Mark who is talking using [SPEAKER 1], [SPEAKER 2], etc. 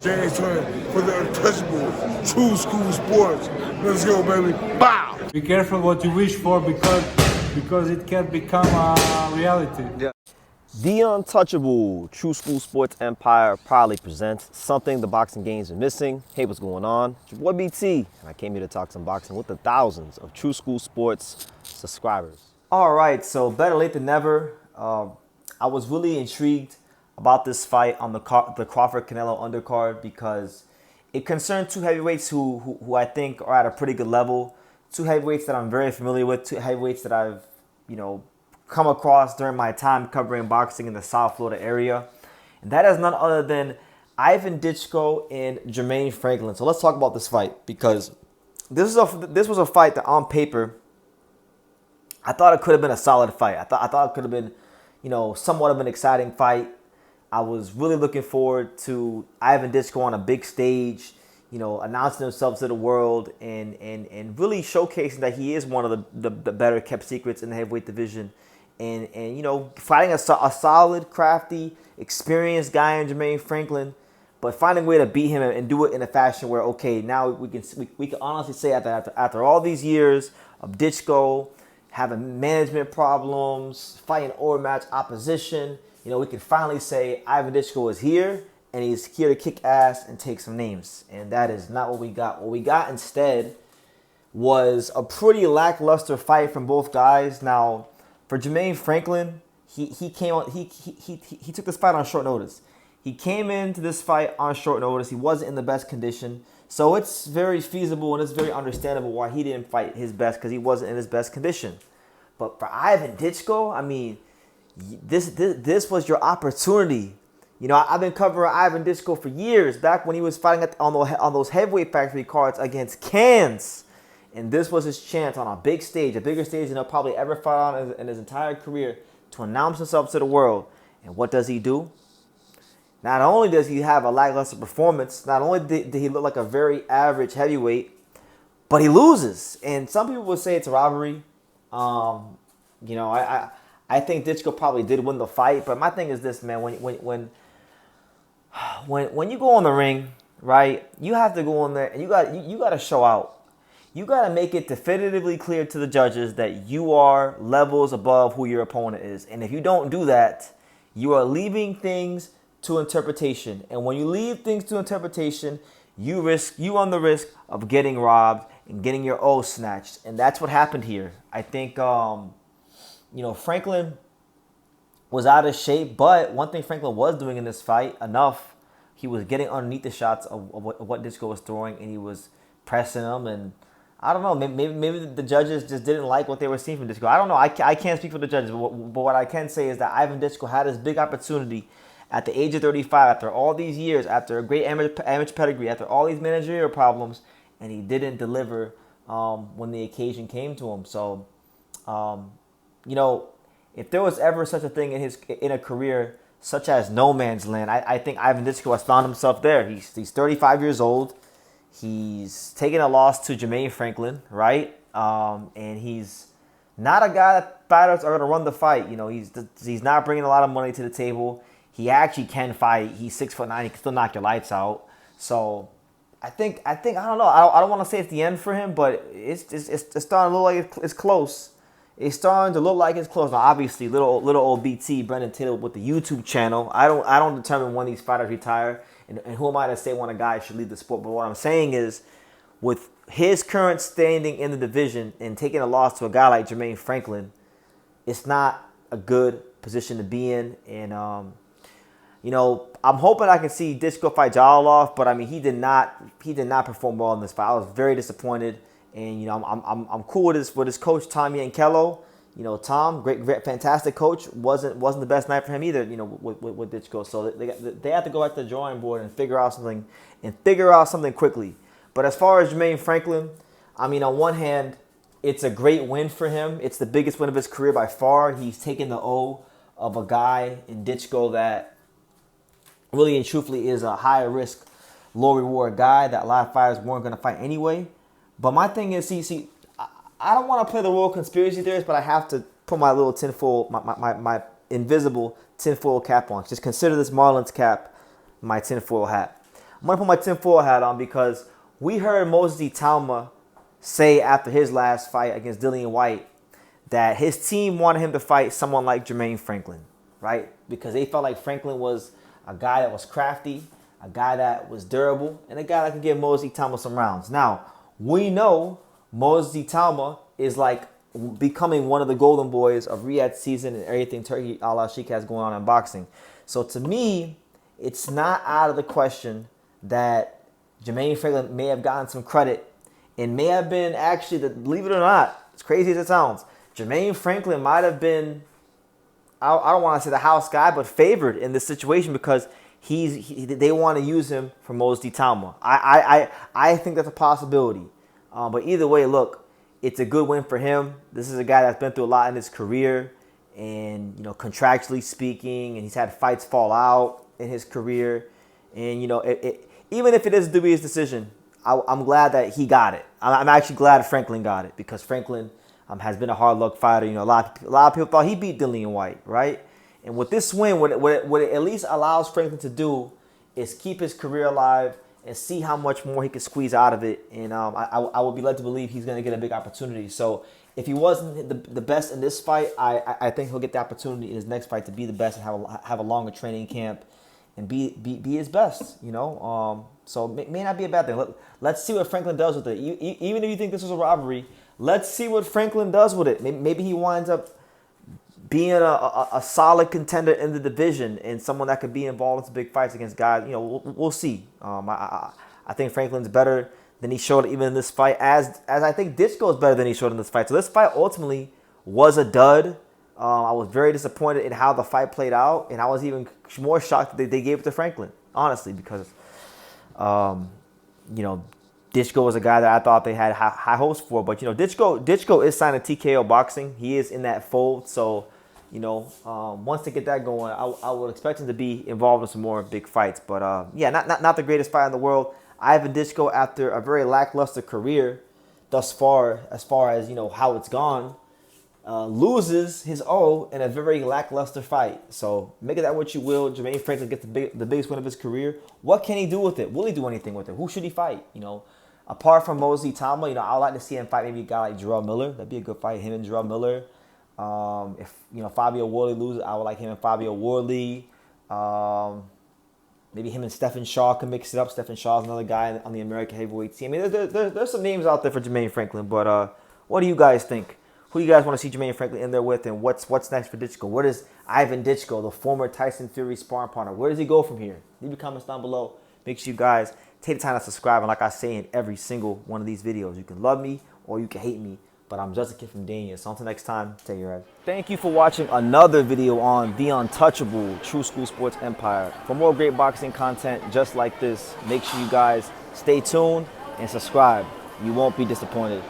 [SPEAKER 1] James Twin for the untouchable true school sports. Let's go, baby. Bow!
[SPEAKER 2] Be careful what you wish for because it can become a reality.
[SPEAKER 3] Yeah. The untouchable True School Sports Empire proudly presents something the boxing games are missing. Hey, what's going on? It's your boy BT, and I came here to talk some boxing with the thousands of True School Sports subscribers. All right, so better late than never. I was really intrigued about this fight on the Crawford-Canelo undercard because it concerned two heavyweights who I think are at a pretty good level. Two heavyweights that I'm very familiar with. Two heavyweights that I've, come across during my time covering boxing in the South Florida area. And that is none other than Ivan Dychko and Jermaine Franklin. So let's talk about this fight because this was a fight that on paper, I thought it could have been a solid fight. I thought it could have been, somewhat of an exciting fight. I was really looking forward to Ivan Dychko on a big stage, announcing himself to the world and really showcasing that he is one of the better kept secrets in the heavyweight division. And fighting a solid, crafty, experienced guy in Jermaine Franklin, but finding a way to beat him and do it in a fashion where, okay, now we can honestly say after all these years of Dychko having management problems, fighting overmatched opposition, we can finally say Ivan Dychko is here, and he's here to kick ass and take some names. And that is not what we got. What we got instead was a pretty lackluster fight from both guys. Now, for Jermaine Franklin, he took this fight on short notice. He came into this fight on short notice. He wasn't in the best condition. So it's very feasible and it's very understandable why he didn't fight his best, because he wasn't in his best condition. But for Ivan Dychko, I mean, this was your opportunity. I've been covering Ivan Dychko for years, back when he was fighting on those heavyweight factory cards against Cans. And this was his chance on a big stage, a bigger stage than he'll probably ever fight on in his entire career, to announce himself to the world. And what does he do? Not only does he have a lackluster performance, not only did he look like a very average heavyweight, but he loses. And some people would say it's a robbery. I think Dychko probably did win the fight, but my thing is this, man. When you go in the ring, right, you have to go in there and you got to show out. You got to make it definitively clear to the judges that you are levels above who your opponent is. And if you don't do that, you are leaving things to interpretation. And when you leave things to interpretation, you run the risk of getting robbed and getting your O snatched. And that's what happened here. I think, Franklin was out of shape, but one thing Franklin was doing in this fight, enough, he was getting underneath the shots of what Dychko was throwing, and he was pressing him. And I don't know, maybe the judges just didn't like what they were seeing from Dychko. I don't know. I can't speak for the judges, but what I can say is that Ivan Dychko had his big opportunity at the age of 35, after all these years, after a great amateur pedigree, after all these managerial problems, and he didn't deliver when the occasion came to him. So, if there was ever such a thing in a career such as no man's land, I think Ivan Dychko has found himself there. He's 35 years old. He's taken a loss to Jermaine Franklin, right? And he's not a guy that fighters are going to run the fight. He's not bringing a lot of money to the table. He actually can fight. He's 6'9". He can still knock your lights out. So I think I don't know. I don't want to say it's the end for him, but it's starting to look like it's close. It's starting to look like it's close. Now, obviously, little old BT, Brendan Taylor with the YouTube channel. I don't determine when these fighters retire, and who am I to say when a guy should leave the sport? But what I'm saying is, with his current standing in the division and taking a loss to a guy like Jermaine Franklin, it's not a good position to be in. And I'm hoping I can see Dychko fight Jalolov, but I mean, he did not perform well in this fight. I was very disappointed. And I'm cool with his coach Tom Yankello. Tom, great, fantastic coach. wasn't the best night for him either. With Dychko. So they have to go back to the drawing board and figure out something quickly. But as far as Jermaine Franklin, I mean, on one hand, it's a great win for him. It's the biggest win of his career by far. He's taken the O of a guy in Dychko that really and truthfully is a high risk, low reward guy that a lot of fighters weren't going to fight anyway. But my thing is, see, I don't want to play the world conspiracy theorist, but I have to put my little tinfoil, my invisible tinfoil cap on. Just consider this Marlins cap my tinfoil hat. I'm going to put my tinfoil hat on because we heard Moses Itauma say after his last fight against Dillian White that his team wanted him to fight someone like Jermaine Franklin, right? Because they felt like Franklin was a guy that was crafty, a guy that was durable, and a guy that could give Moses Itauma some rounds. Now, we know Moses Itauma is like becoming one of the golden boys of Riyadh season and everything Turkey Al-Sheikh has going on in boxing. So to me, it's not out of the question that Jermaine Franklin may have gotten some credit and may have been actually, believe it or not, as crazy as it sounds, Jermaine Franklin might have been, I don't want to say the house guy, but favored in this situation because they want to use him for Moses Itauma. I think that's a possibility. But either way, look, it's a good win for him. This is a guy that's been through a lot in his career, and contractually speaking, and he's had fights fall out in his career. And even if it is a dubious decision, I'm glad that he got it. I'm actually glad Franklin got it because Franklin has been a hard luck fighter. A lot of people thought he beat Dillian White, right? And with this win, what it at least allows Franklin to do is keep his career alive and see how much more he can squeeze out of it. And I would be led to believe he's going to get a big opportunity. So if he wasn't the best in this fight, I think he'll get the opportunity in his next fight to be the best and have a longer training camp and be his best. So it may not be a bad thing. Let's see what Franklin does with it. Even if you think this was a robbery, let's see what Franklin does with it. Maybe he winds up being a solid contender in the division and someone that could be involved in some big fights against guys. We'll see. I think Franklin's better than he showed even in this fight, as I think Dychko is better than he showed in this fight. So this fight ultimately was a dud. I was very disappointed in how the fight played out, and I was even more shocked that they gave it to Franklin, honestly, because Dychko was a guy that I thought they had high hopes for. But Dychko is signed to TKO Boxing. He is in that fold. So once they get that going, I would expect him to be involved in some more big fights. But not the greatest fight in the world. Ivan Dychko, after a very lackluster career thus far, as how it's gone, loses his O in a very lackluster fight. So make of that what you will. Jermaine Franklin gets the biggest win of his career. What can he do with it? Will he do anything with it? Who should he fight? Apart from Moses Itauma, I'd like to see him fight maybe a guy like Jarrell Miller. That'd be a good fight, him and Jarrell Miller. If Fabio Wardley loses, I would like him and Fabio Wardley. Maybe him and Stephen Shaw can mix it up. Stephen Shaw's another guy on the American heavyweight team. I mean, there's some names out there for Jermaine Franklin, but what do you guys think? Who do you guys want to see Jermaine Franklin in there with, and what's next for Dychko? Where does Ivan Dychko, the former Tyson Fury sparring partner, where does he go from here? Leave your comments down below. Make sure you guys take the time to subscribe, and like I say in every single one of these videos, you can love me or you can hate me, but I'm just a kid from Dania. So until next time, take your head. Thank you for watching another video on the untouchable True School Sports Empire. For more great boxing content just like this, make sure you guys stay tuned and subscribe. You won't be disappointed.